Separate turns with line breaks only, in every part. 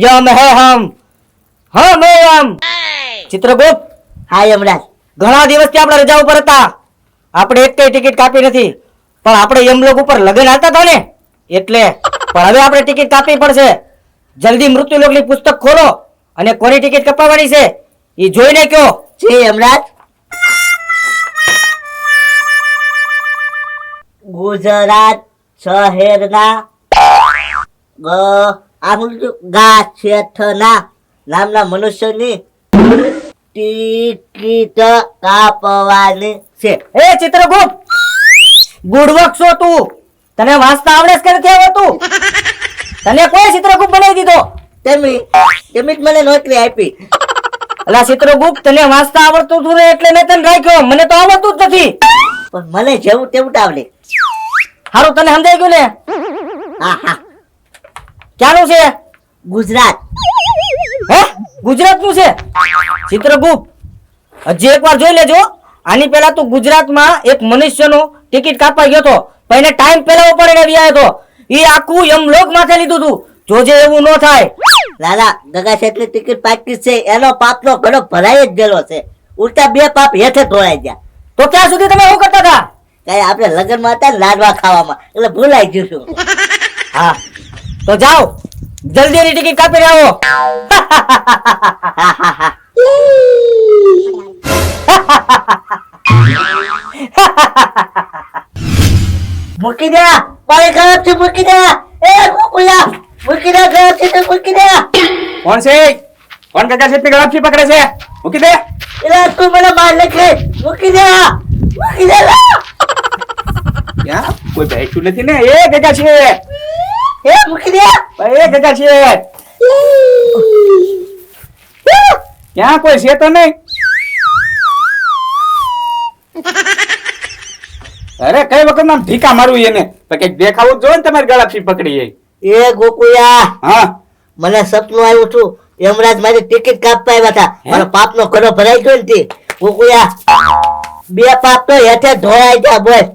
यम है हम हम ચિત્રગુપ્ત.
હા યમરાજ.
ઘણા દિવસથી આપણે રજા ઉપર હતા. આપણે એક કઈ ટિકિટ કાપી નથી, પણ આપણે યમલોક ઉપર લગન હાલતા હતા ને એટલે. પણ હવે આપણે ટિકિટ કાપવી પડશે. જલ્દી મૃત્યુલોકની પુસ્તક ખોલો અને કોની ટિકિટ કપાવવાની છે એ જોઈને કયો.
જી યમરાજ. ગુજરાત શહેરના ગાછેઠના નામના મનુષ્યની ટિકિટ કાપવાની છે.
એ ચિત્રગુપ્ત, ગુડવક છો તું? તને વાંચતા આવડે છે કે નથી આવડતું? તને કોઈ ચિત્રગુપ્ત બનાવી દીધો?
તેમી જ મને નોકરી આપી.
અલા ચિત્રગુપ્ત, તને વાંચતા આવડતું હતું ને એટલે મેં તને રાખ્યો. મને તો આવડતું જ નથી.
પણ મને જેવું તેવું આવડે.
હારું, તને સમજાઈ ગયું ને?
હા હા.
ક્યાંનું છે?
ગુજરાત.
હે, ગુજરાતનું છે? ચિત્રગુપ્ત, હજી એકવાર જોઈ લેજો. આની પહેલા તું ગુજરાતમાં એક મનુષ્યનો ટિકિટ કાપવા ગયો હતો, પણ એને ટાઈમ પહેલા ઉપાડીને આવ્યા હતો. એ આખું યમલોક માથે લીધું તું. જોજે એવું ન થાય.
લાલા, ગગા શેઠની ટિકિટ પાકી છે, એનો પાપનો ઘડો ભરાઈ જ ગયેલો છે. ઉલટા બે પાપ હેઠે ઢોળાઈ ગયા.
તો ત્યાં સુધી તમે શું કરતા હતા?
કઈ આપણે લગ્નમાં હતા ને લાડવા ખાવામાં, એટલે ભૂલાઈ ગયું છું.
હા, તો જાઓ, જલ્દી એની ટિકિટ કાપીને આવો.
મૂકી દે, પાણી ખરાબ છે, મૂકી દે. એ ગોકુળા, મૂકી દે, ખરાબ છે તો મૂકી દે.
કોણ છે? કોણ કાકા શેઠની ગળાફી પકડે છે? મૂકી દે.
એલા તું મને માર નાખે. મૂકી દે, મૂકી દે.
ક્યાં કોઈ બેઠું નથી ને? એ કાકા છે,
એ મૂકી દે.
એ કાકા છે. ક્યાં કોઈ છે તો નહીં? અરે કઈ વખત નામ ઢીકા મારું એને તો કઈક દેખાવું જ જોઈએ ને. તમારી ગળાફી પકડી.
એ ગોકુળા,
હા,
મને સપનું આવ્યું હતું. યમરાજ મારી ટિકિટ કાપવા આવ્યા હતા. મારો પાપનો ઘડો ભરાઈ ગયો ને. ગોકુળા, બે પાપ તો હેઠે ઢોળાઈ ગયા. બોલ.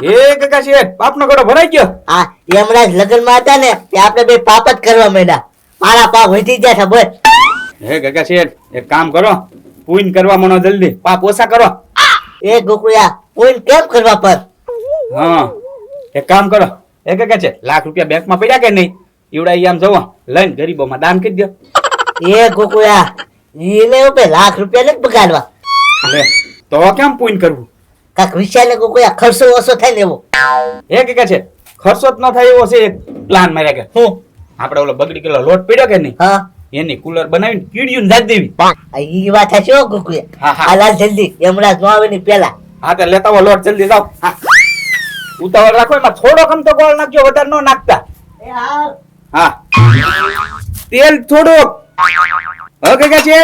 એ કાકા શેઠ, પાપનો ઘડો ભરાઈ ગયો.
હા, યમરાજ લગ્નમાં હતા ને તે આપણે બે પાપ જ કરવા માંડ્યા. મારા પાપ વધી ગયા છે. બોલ.
હે કાકા શેઠ, એક કામ કરો, પૂન કરવા મનો જલ્દી, પાપ ઓછા કરો.
એ ગોકુળા, કોઈ કેમ કરવા પર?
હા, એક કામ કરો. એ કાકા છે, લાખ રૂપિયા બેંકમાં પડ્યા કે નહીં? ઈવડા આમ જવો લઈને ગરીબોમાં દાન કરી દો.
એ ગોકુળા, એને ઉપર લાખ રૂપિયા નથી બગાડવા.
લે, તો કેમ પૂન કરવું?
કાક વિચારને ગોકુળા, ખર્ચો ઓછો થાય ને એવો.
એ કાકા છે, ખર્ચો જ ન થાય એવો છે એક પ્લાન માર્યા કે
હું
આપણે ઓલો બગડી ગયેલો લોટ પડ્યો કે નહીં,
હા,
એની કુલર બનાવીને કીડિયું જાત દેવી.
ઈ વાત હશે હો ગોકુળા.
હા, હા.
હાલ જલ્દી, યમરાજ નો આવે ને પેલા.
હા, તો લેતા આવો લોટ, જલ્દી જાઓ. હા, ઉતાવળ રાખો, એમાં થોડો કમ તો ગોળ નાખજો, વધારે ન નાખતા.
એ હાલ.
હા, તેલ થોડુંક. હા કાકા છે,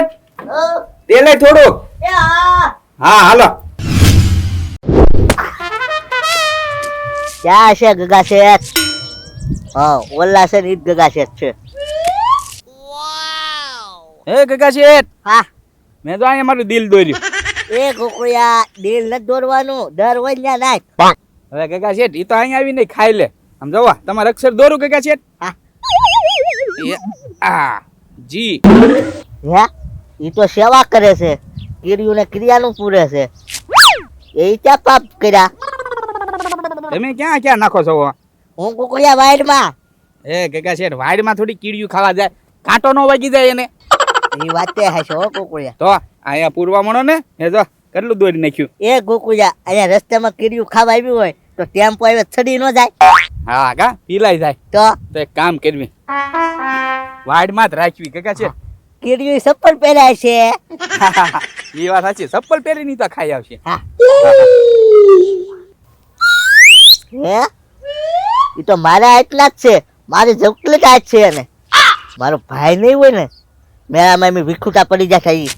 તેલ થોડુંક.
એ હા.
હા, હાલો.
ક્યાં છે ગગા શેઠ? હા, ઓલા છે ને ઈ જ ગગા શેઠ છે.
એ કાકા શેઠ,
હા.
મેં તો અહીંયા મારું દિલ દોર્યું.
એ ગોકુળિયા, દિલ નથી દોરવાનું, ડર હોય ને ત્યાં નાખ.
હવે કાકા શેઠ, ઈ તો અહીંયા આવીને ખાઈ લે. આમ જવા તમારે અક્ષર દોરું કાકા શેઠ.
હા.
આ જી.
હે, ઈ તો સેવા કરે છે, કીડીઓને ક્રિયાનું પૂરે છે. એ ત્યાં પાપ કર્યા.
તમે ક્યાં ક્યાં નાખો છો?
હું ગોકુળિયા વાઈડમાં.
એ કાકા શેઠ, વાડીમાં થોડી કીડીયું ખાવા જાય, કાંટો નો વાગી જાય એને.
એ વાતે હશે હો ગોકુળિયા.
તો અહીંયા પૂરવા મળો ને, એ જો કેટલું દોરી નાખ્યું.
એ ગોકુળિયા, અહીંયા રસ્તામાં કીડીયું ખાવા આવ્યું હોય તો ટેમ્પો આવે છડી ન જાય.
હા કા પીલાઈ જાય.
તો
એક કામ કરવી, વાડમાં જ રાખવી કાકા છે.
કીડીયું ચપ્પલ પહેરાય છે.
એ વાત સાચી, ચપ્પલ પહેરીને તો ખાઈ આવશે.
હા. હે, ઈ તો મારા એટલા જ છે, મારી જવકલી જ છે. એને મારો ભાઈ નહીં હોય ને, મેળામાં એમ વિખુટા પડી જશે. ઈ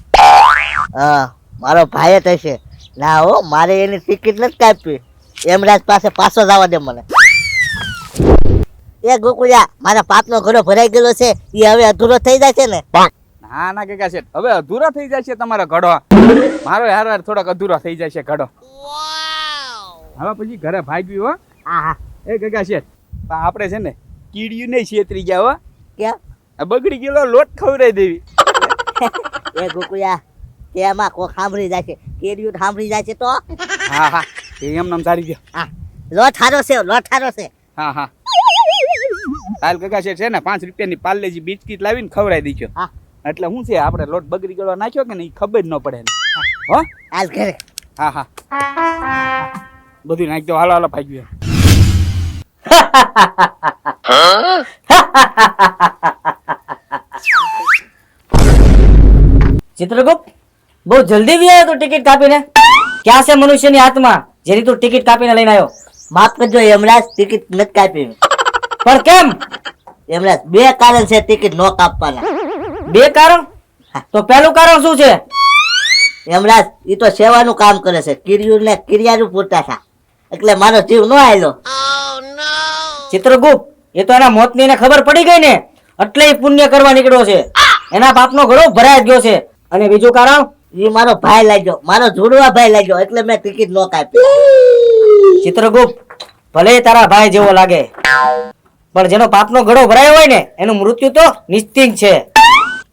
હા, મારો ભાઈ જ હશે. ના હો, મારે એની ટિકિટ નથી કાપવી. યમરાજ પાસે પાછો જવા દે મને. એ ગોકુળિયા, મારા પાપનો ઘડો ભરાઈ ગયેલો છે, એ હવે અધૂરો થઈ જાય છે ને.
ના ના કાકા શેઠ, હવે અધૂરો થઈ જાય છે તમારો ઘડો. મારો યાર થોડોક અધૂરો થઈ જાય છે ઘડો. હવે પછી ઘરે ભાગ્યું હો.
હા હા
એ ગગા શેઠ પણ આપણે છે ને કીડિયું નહીં છેતરી ગયા હો.
કેમ
આ બગડી ગયેલો લોટ ખવડાવી દેવી.
એ ગોકુયા તેમાં કોઈ સાંભળી જાય છે કેરીયું સાંભળી જાય છે તો
હા હા એ એમ નામ સારી ગયો.
હા લોટ હારો છે લોટ હારો છે
હા હા હાલ ગગા શેઠ છે ને 5 રૂપિયાની પાર્લેજી બિસ્કિટ લાવીને ખવડાવી દીધો.
હા
એટલે શું છે આપણે લોટ બગડી ગયેલો નાખ્યો કે ને એ ખબર ન પડે ને. હો
હાલ ઘરે
હા હા બધું નાખી દો. હાલો હાલો ભાગ્યું.
ચિત્રગુપ્ત બહુ જલ્દી વ્યાયો તું ટિકિટ કાપીને. ક્યાં છે મનુષ્યની આત્મા જેની તું ટિકિટ કાપીને લઈને આવ્યો?
માફ કરજો યમરાજ ટિકિટ નથી કાપી
પણ કેમ?
યમરાજ બે કારણ છે ટિકિટ નો કાપવાના.
2 કારણ? તો પહેલું કારણ શું છે?
યમરાજ ઈ તો સેવાનું કામ કરે છે કિરિયું ને કિરિયાનું પૂરતા હતા એટલે મારો જીવ ન આયલો.
ચિત્રગુપ્ત એ તો એના મોતની એને ખબર પડી ગઈ ને એટલે ઈ પુણ્ય કરવા નીકળ્યો છે. એના પાપનો ઘડો ભરાઈ ગયો છે. અને બીજું કારણ?
ઈ મારો ભાઈ લાગ્યો મારો જોડવા ભાઈ લાગ્યો એટલે મેં ટિકિટ નો કાપી.
ચિત્રગુપ્ત ભલે તારા ભાઈ જેવો લાગે પણ જેનો પાપનો ઘડો ભરાયો હોય ને એનું મૃત્યુ તો નિશ્ચિત છે.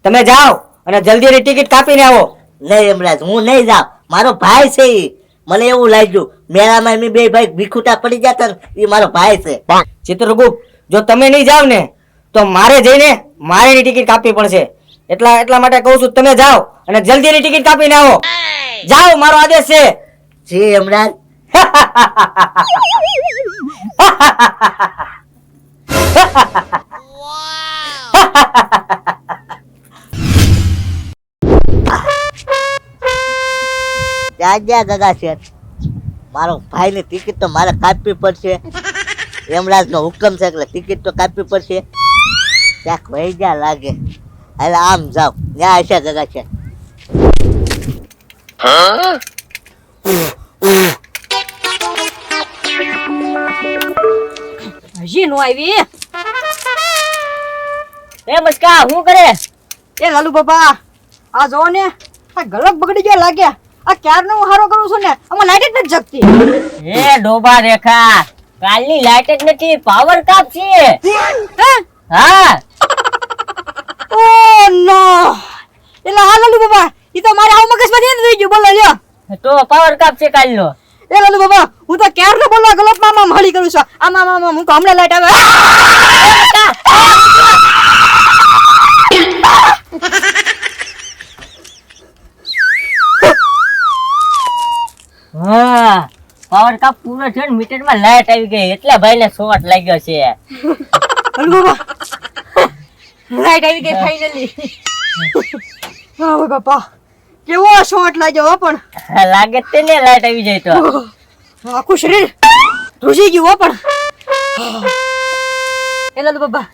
તમે જાઓ અને જલ્દી એની ટિકિટ કાપીને આવો.
નહીં યમરાજ હું નહીં જાઉં મારો ભાઈ છે ઈ. મને એવું લાગ્યું મેળામાં એમ બે ભાઈ ભીખુટા પડી જતા ને ઈ મારો ભાઈ છે.
ચિત્રગુપ્ત જો તમે નહીં જાવ ને તો મારે જઈને મારે એની ટિકિટ કાપવી પડશે. એટલા માટે કહું છું તમે જાઓ અને જલ્દી એની ટિકિટ કાપીને આવો. જાઓ મારો આદેશ છે.
જી યમરાજ જા ગગા શેઠ મારો ભાઈની ટિકિટ તો મારે કાપવી પડશે. યમરાજનો હુકમ છે એટલે ટિકિટ તો કાપવી પડશે. ક્યાંક વહી જા લાગે એટલે આમ જાવ ત્યાં હશે ગગા શેઠ.
હજી નો આવી.
એ મસ્કા શું કરે?
એ લાલુ બાબા આ જો ને આ ગલક બગડી ગયા લાગ્યા. આ ક્યારનો હું હારો કરું છું ને આમાં લાઈટ જ નથી જગતી.
એ ડોબા રેખા કાલની લાઈટ જ નથી પાવર કાપ છે.
હે?
હા
ઓ નો એટલે હા લાલુ બાબા ઈ તો મારે આવ મગજમાંથી નથી થઈ ગયું. બોલો લ્યો
તો પાવર કાપ છે કાલનો.
એ લાલુ બાબા હું તો ક્યારનો બોલો ગલક માં હળી કરું છું. આમાં હું તો હમણાં લાઈટ આવે.
હા પાવર કાપ પૂરો થયો ને મીટરમાં લાઈટ આવી ગઈ એટલે ભાઈને શોર્ટ લાગ્યો છે.
લાલુ બાબા લાઈટ આવી ગઈ ફાઇનલી. હા બાપા કેવો શોટ લાગ્યો હો પણ
લાગે તે ને લાઈટ આવી જાય તો
આખું શરીર ધ્રુજી ગયું હો પણ. એ લાલુ બાબા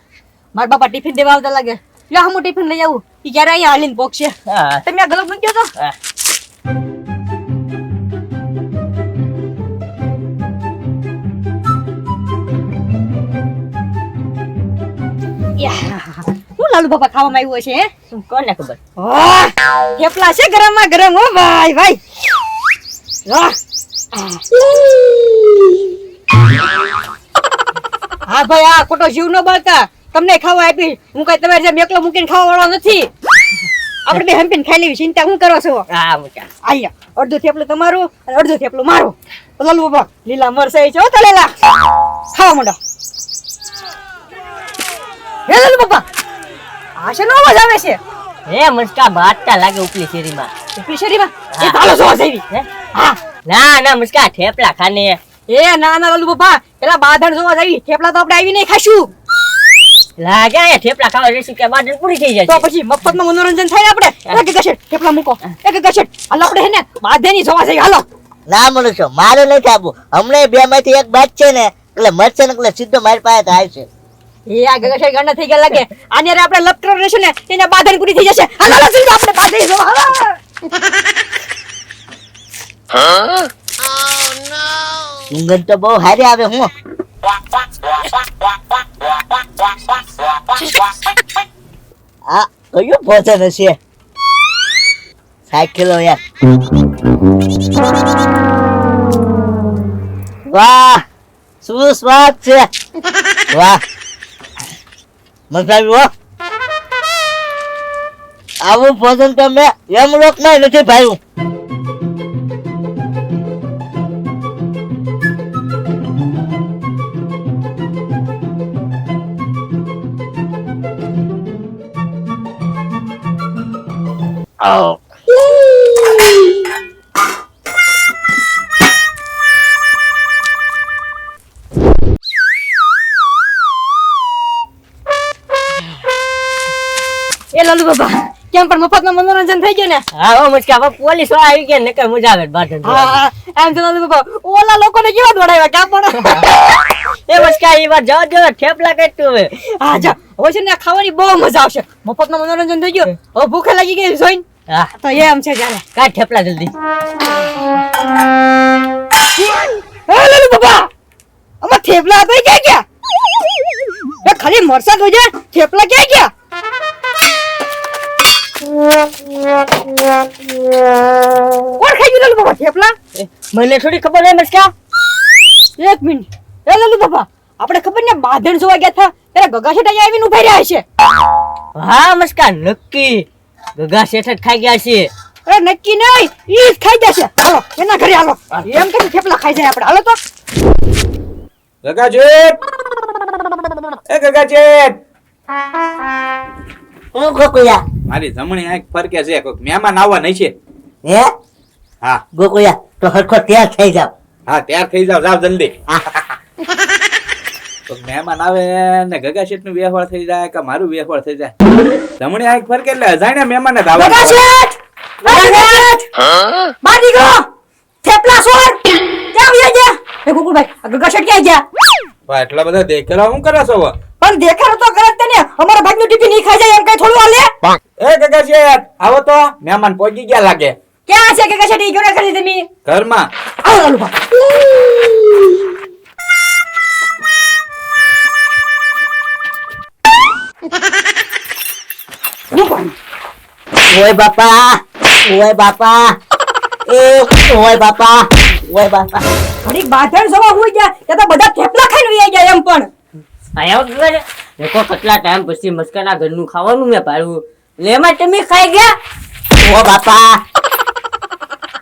મારા બાપા ટિફિન દેવા આવતા લાગે. લ્યો હું ટિફિન લઈ આવું. ઈ ક્યારે અહીંયા હાલીને પોકશે.
હા.
તમે આ ગલક મૂક્યો તો
હા.
હું લાલુ બાપા ખાવામાં આવ્યું હશે હે?
કોને ખબર?
વાહ! થેપલા છે ગરમમાં ગરમ હો ભાઈ ભાઈ. વાહ! હા ભાઈ આ ખોટો જીવ ન બાળતા તમને ખાવા આપી. હું કઈ તમારે જેમ એકલો મૂકીને ખાવા વાળો નથી. આપણે બે હંપીને ખાઈ લેવી ચિંતા હું કરો છો?
હા મુકા
આયા અડધું થેપલું તમારું અને અડધું થેપલું મારું. લાલુ બાબા લીલા મરચાઈ છે હો તળેલા. ખાવા માંડો. હે લાલુ બાબા આ શેનો અવાજ આવે છે?
હે મસ્કા બાટતા લાગે ઉપલી શેરીમાં.
ઉપલી શેરીમાં
હા.
એ તાલો જોવા જઈવી.
હે?
હા
ના ના મસ્કા થેપલા ખાને.
એ ના ના લાલુ બાબા પેલા બાધણ જોવા જઈવી. થેપલા તો આપણે આવીને ખાશું.
લાગે એ થેપલા ખાવા રેસી કે બાદન પૂરી થઈ
તો
જશે.
પછી મફતમાં મનોરંજન થાય આપણે. એક ગશેટ થેપલા મૂકો. એક ગશેટ હાલો આપણે હે ને બાધેની જોવા જઈએ હાલો.
ના મનુષ્ય મારે નથી આપવું હમણાં બે માંથી એક બાદ છે ને એટલે મરશે ને એટલે સીધો મારી પાસે થાય છે.
એ આ ગગશેટ ગાંડા થઈ ગયા લાગે. આને રે આપણે લપટરો રહેશે ને એને બાધણ પૂરી થઈ જશે. હાલો હાલો સીધો આપણે બાધેની જોવા હાલો.
સુગંધ તો બહુ સારી આવે હું આ કયું ભોજન હશે સાયકલો યાર વાહ શું સ્વાદ છે વાહ મજા આવી હો આવું ભોજન તો મેં એમ લોકમાં નથી ભાવ્યું Oh.
એ લાલુ બાબા કેમ પણ મફતમાં મનોરંજન થઈ ગયું ને
હા હો મસ્કા હવે પોલીસ વાળા આવી ગયા નકર મજા આવે બાટન
હા એમ તો લાલુ બાબા ઓલા લોકોને કેવા દોડાવ્યા ક્યાં પણ
એ મસ્કા એ વાત જવા દો થેપલા કરતું હવે
હા જા હવે છે ને ખાવાની બહુ મજા આવશે મફતમાં મનોરંજન થઈ ગયું હવે ભૂખે લાગી ગઈ જોઈને
હા
તો એમ છે જાને
કાઢ થેપલા જલ્દી
હે લાલુ બાબા આમાં થેપલા હતા એ ક્યાં ગયા એ ખાલી મરસા તો છે થેપલા ક્યાં ગયા કોણ ખાઈ ગયું લાલુ બાબા થેપલા
મને થોડી ખબર હે મસ્કા
એક મિનિટ એ લાલુ બાબા આપણે ખબર ને બાંધણ જોવા ગયા હતા ત્યારે ગગા શેઠ અહીંયા આવીને ઉભા રહ્યા છે
હા મસ્કા નક્કી ગગા શેઠ જ ખાઈ ગયા છે
અરે નક્કી નહીં ઈ જ ખાઈ જશે હાલો એના ઘરે હાલો એમ કે થેપલા ખાઈ જાય આપણે હાલો તો
ગગાજેઠ એ ગગાજેઠ
હું ગોકુયા
મારી જમણી આંખ ફરકે છે કોઈક મહેમાન આવવા નહીં છે
હે
હા
ગોકુયા તો હરખો તૈયાર થઈ જાવ
હા તૈયાર થઈ જાવ જાવ જલ્દી તો મહેમાન આવે ને ગગા શેઠ નું વ્યવહાર થઈ જાય કે મારું વ્યવહાર થઈ જાય જમણી આંખ ફરકે એટલે અજાણ્યા મહેમાન જ આવવા
ગગા શેઠ ગગા શેઠ બહાર નીકળો થેપલા છોડ ક્યાં ગયા ગયા એ ગોકુલભાઈ આ ગગા શેઠ ક્યાં ગયા
ભાઈ એટલા બધા દેખેલા હું કરો છો
પણ દેખાડો તો કરે તને અમારા ભાગનું ટિફિન નહીં ખાઈ જાય એમ કઈ થોડું હાલે
એ ગગા શેઠ આવો તો મહેમાન પહોંચી ગયા લાગે
ક્યાં છે ગગા શેઠ ઈ જોડે કરી તમે
ઘરમાં
આવો લાલુ બાબા
ઓય બાપા ઓય બાપા ઓય બાપા ઓય બાપા
ઘડીક બાંધણ જોવા હોય ગયા ત્યાં તો બધા થેપલા ખાઈને વહી ગયા એમ પણ
આયા વગર દેખો કેટલા ટાઈમ પછી મસ્કાના ઘરનું ખાવાનું મેં પાડ્યું લેમાં તમે ખાઈ ગયા
ઓ બાપા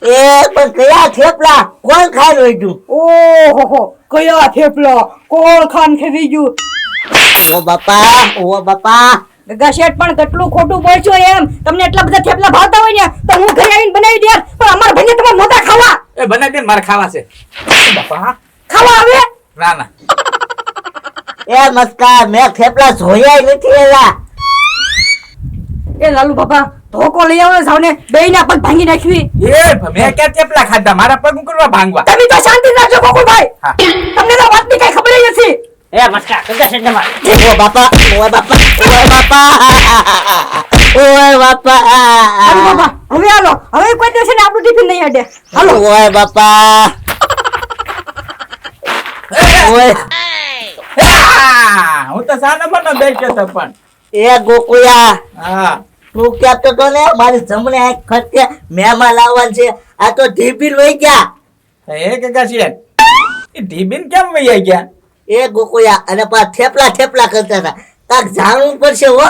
એ પણ કયા થેપલા કોણ ખાઈ રહ્યું
ઓહો કયા થેપલા કોણ ખાન ખાઈ ગયું
ઓ બાપા
ગગા શેઠ પણ કેટલું ખોટું બોલશો એમ તમને એટલા બધા થેપલા ભાવતા હોય ને તો હું ઘરે આવીને બનાવી દે પણ અમારા ભાઈને તમારે મોટા ખાવા
એ બનાવી દે ને, મારે ખાવા છે બાપા
ખાવા આવે
ના ના
એ મસ્કા મેં થેપલા જોયા નથી એલા
એ લાલુ બાપા ધોકો લઈ આવો સાવને બેયના પગ ભાંગી નાખવી
એ મેં ક્યાં થેપલા ખાધા મારા પગ હું કરવા ભાંગવા
તમે તો શાંતિ રાખજો ગોકુલભાઈ
હા.
તમને તો વાતની કઈ ખબર જ નથી
એ મસ્કા ગગા શેઠ ને માર
ઓ બાપા ઓય બાપા ઓય બાપા ઓય બાપા
લાલુ બાપા હવે હાલો હવે કોઈ દિવસે ને આપણું ટિફિન નહીં અડે હાલો
ઓય બાપા ઓય
આ, હું તો સાનો બનો બેઠો તો પણ
એ ગોકુયા
હા
તું કહેતો તો ને મારી જમણે આ ખર્ચે મહેમાન આવવાનું છે આ તો ઢીપીર વહી ગયા
એ ગગા શેઠ એ ઢીબીન કેમ વૈયા ગયા
એ ગોકુયા અને પાછા થેપલા કરતા હતા કાક જાણવું પડશે હો